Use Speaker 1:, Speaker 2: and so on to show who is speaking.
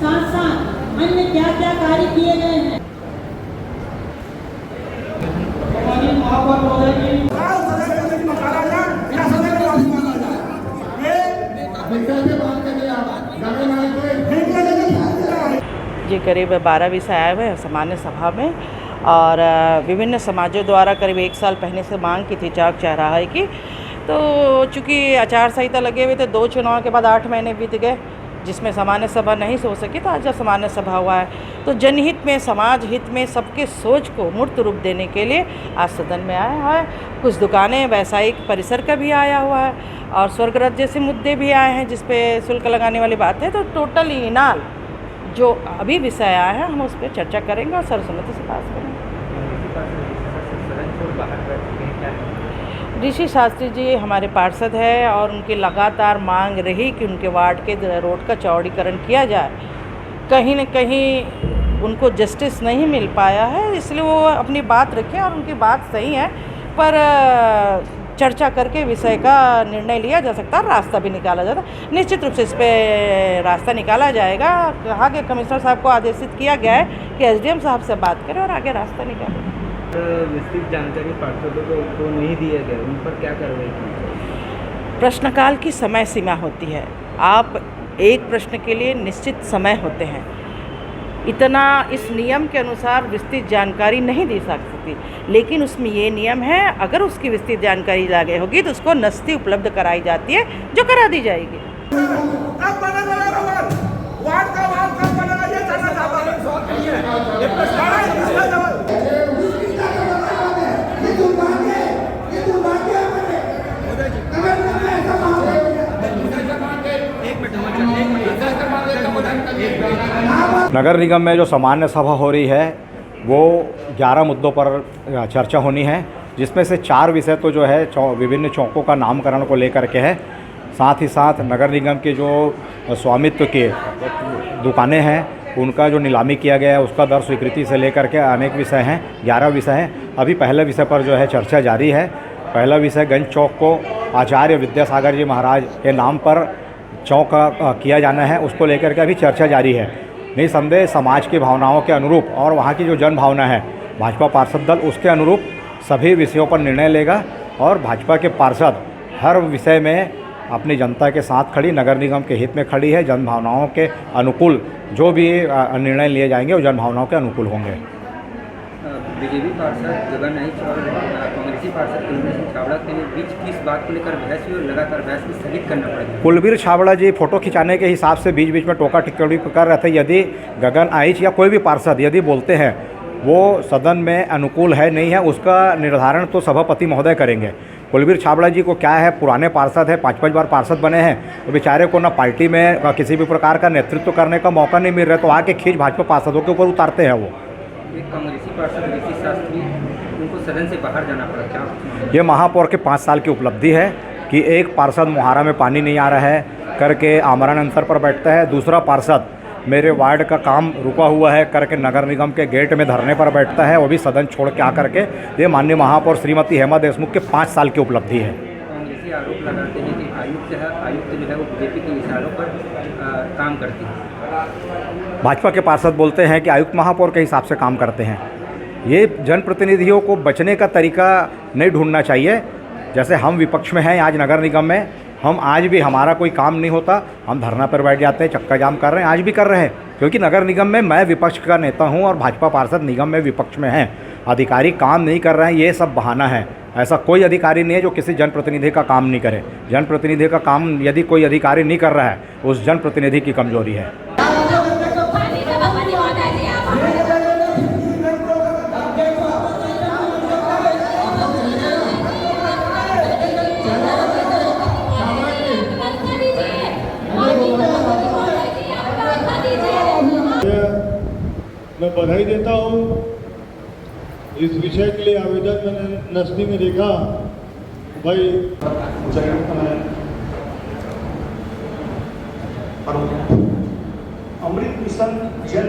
Speaker 1: साथ साथ अन्य क्या क्या कार्य किए गए हैं।
Speaker 2: जी करीब 12 विषय आए हुए हैं सामान्य सभा में और विभिन्न समाजों द्वारा करीब 1 साल पहले से मांग की थी चौक चौराहे की। तो चूँकि आचार संहिता लगे हुए थे, 2 चुनाव के बाद 8 महीने बीत गए जिसमें सामान्य सभा नहीं हो सकी, तो आज सामान्य सभा हुआ है। तो जनहित में, समाज हित में सबके सोच को मूर्त रूप देने के लिए आज सदन में आया हुआ है। कुछ दुकानें, व्यावसायिक परिसर का भी आया हुआ है और स्वर्गरथ जैसे मुद्दे भी आए हैं जिस पे शुल्क लगाने वाली बात है। तो टोटल इनाल जो अभी विषय आया है हम उस पर चर्चा करेंगे और सर्वसम्मति से पास करेंगे। ऋषि शास्त्री जी हमारे पार्षद है और उनकी लगातार मांग रही कि उनके वार्ड के रोड का चौड़ीकरण किया जाए। कहीं न कहीं उनको जस्टिस नहीं मिल पाया है, इसलिए वो अपनी बात रखें और उनकी बात सही है, पर चर्चा करके विषय का निर्णय लिया जा सकता है, रास्ता भी निकाला जाता है। निश्चित रूप से इस पर रास्ता निकाला जाएगा। कहा कि कमिश्नर साहब को आदेशित किया गया है कि एसडीएम साहब से बात करें और आगे रास्ता निकालें।
Speaker 3: विस्तृत जानकारी पार्षदों को नहीं दिए गए, उन पर क्या कार्रवाई की?
Speaker 2: प्रश्नकाल की समय सीमा होती है। आप एक प्रश्न के लिए निश्चित समय होते हैं, इतना इस नियम के अनुसार विस्तृत जानकारी नहीं दी सकती, लेकिन उसमें ये नियम है अगर उसकी विस्तृत जानकारी लागे होगी तो उसको नस्ती उपलब्ध कराई जाती है, जो करा दी जाएगी।
Speaker 4: नगर निगम में जो सामान्य सभा हो रही है वो 11 मुद्दों पर चर्चा होनी है, जिसमें से 4 विषय तो जो है विभिन्न चौकों का नामकरण को लेकर के है। साथ ही साथ नगर निगम के जो स्वामित्व के दुकानें हैं उनका जो नीलामी किया गया है उसका दर स्वीकृति से लेकर के अनेक विषय हैं, 11 विषय हैं। अभी पहले विषय पर जो है चर्चा जारी है। पहला विषय गंज चौक को आचार्य विद्यासागर जी महाराज के नाम पर चौक किया जाना है, उसको लेकर के अभी चर्चा जारी है। निसंदेह समाज की भावनाओं के अनुरूप और वहाँ की जो जन भावना है भाजपा पार्षद दल उसके अनुरूप सभी विषयों पर निर्णय लेगा और भाजपा के पार्षद हर विषय में अपनी जनता के साथ खड़ी, नगर निगम के हित में खड़ी है। जन भावनाओं के अनुकूल जो भी निर्णय लिए जाएंगे वो जन भावनाओं के अनुकूल होंगे।
Speaker 3: बीजेपी पार्षद गगन नाइक और कांग्रेसी पार्षद कुलबीर सिंह छाबड़ा के बीच किस बात को लेकर बहस हुई और लगातार बहस को स्थगित करना पड़ेगा?
Speaker 4: कुलबीर छाबड़ा जी फोटो खिंचाने के हिसाब से बीच बीच में टोका टिप्पणी कर रहे थे। यदि गगन आइच या कोई भी पार्षद यदि बोलते हैं वो सदन में अनुकूल है नहीं है, उसका निर्धारण तो सभापति महोदय करेंगे। कुलबीर छाबड़ा जी को क्या है, पुराने पार्षद है, 5-5 बार पार्षद बने हैं, तो बेचारे को ना पार्टी में किसी भी प्रकार का नेतृत्व करने का मौका नहीं मिल रहा, तो आके खींच भाजपा पार्षदों के ऊपर उतारते हैं। वो
Speaker 3: एक कांग्रेसी पार्षद ऋषि शास्त्री, उनको सदन से बाहर जाना पड़ा, क्या?
Speaker 4: ये महापौर के 5 साल की उपलब्धि है कि एक पार्षद मुहारा में पानी नहीं आ रहा है करके आमरण अंतर पर बैठता है, दूसरा पार्षद मेरे वार्ड का काम रुका हुआ है करके नगर निगम के गेट में धरने पर बैठता है, वो भी सदन छोड़ के आकर के। ये माननीय महापौर श्रीमती हेमा देशमुख के 5 साल की उपलब्धि है।
Speaker 3: कांग्रेसी आरोप लगाते हैं कि आयुक्त जो है वो बीजेपी के इशारों पर काम करती है।
Speaker 4: भाजपा के पार्षद बोलते हैं कि आयुक्त महापौर के हिसाब से काम करते हैं। ये जनप्रतिनिधियों को बचने का तरीका नहीं ढूंढना चाहिए। जैसे हम विपक्ष में हैं आज नगर निगम में, हम आज भी हमारा कोई काम नहीं होता, हम धरना पर बैठ जाते हैं, चक्का जाम कर रहे हैं, आज भी कर रहे हैं, क्योंकि नगर निगम में मैं विपक्ष का नेता हूं और भाजपा पार्षद निगम में विपक्ष में हैं। अधिकारी काम नहीं कर रहे हैं, ये सब बहाना है। ऐसा कोई अधिकारी नहीं है जो किसी जनप्रतिनिधि का काम नहीं करे। जनप्रतिनिधि का काम यदि कोई अधिकारी नहीं कर रहा है, उस जनप्रतिनिधि की कमजोरी है।
Speaker 5: मैं बधाई देता हूँ। इस विषय के लिए आवेदन मैंने नस्ती में देखा भाई
Speaker 6: अमृत मिशन जल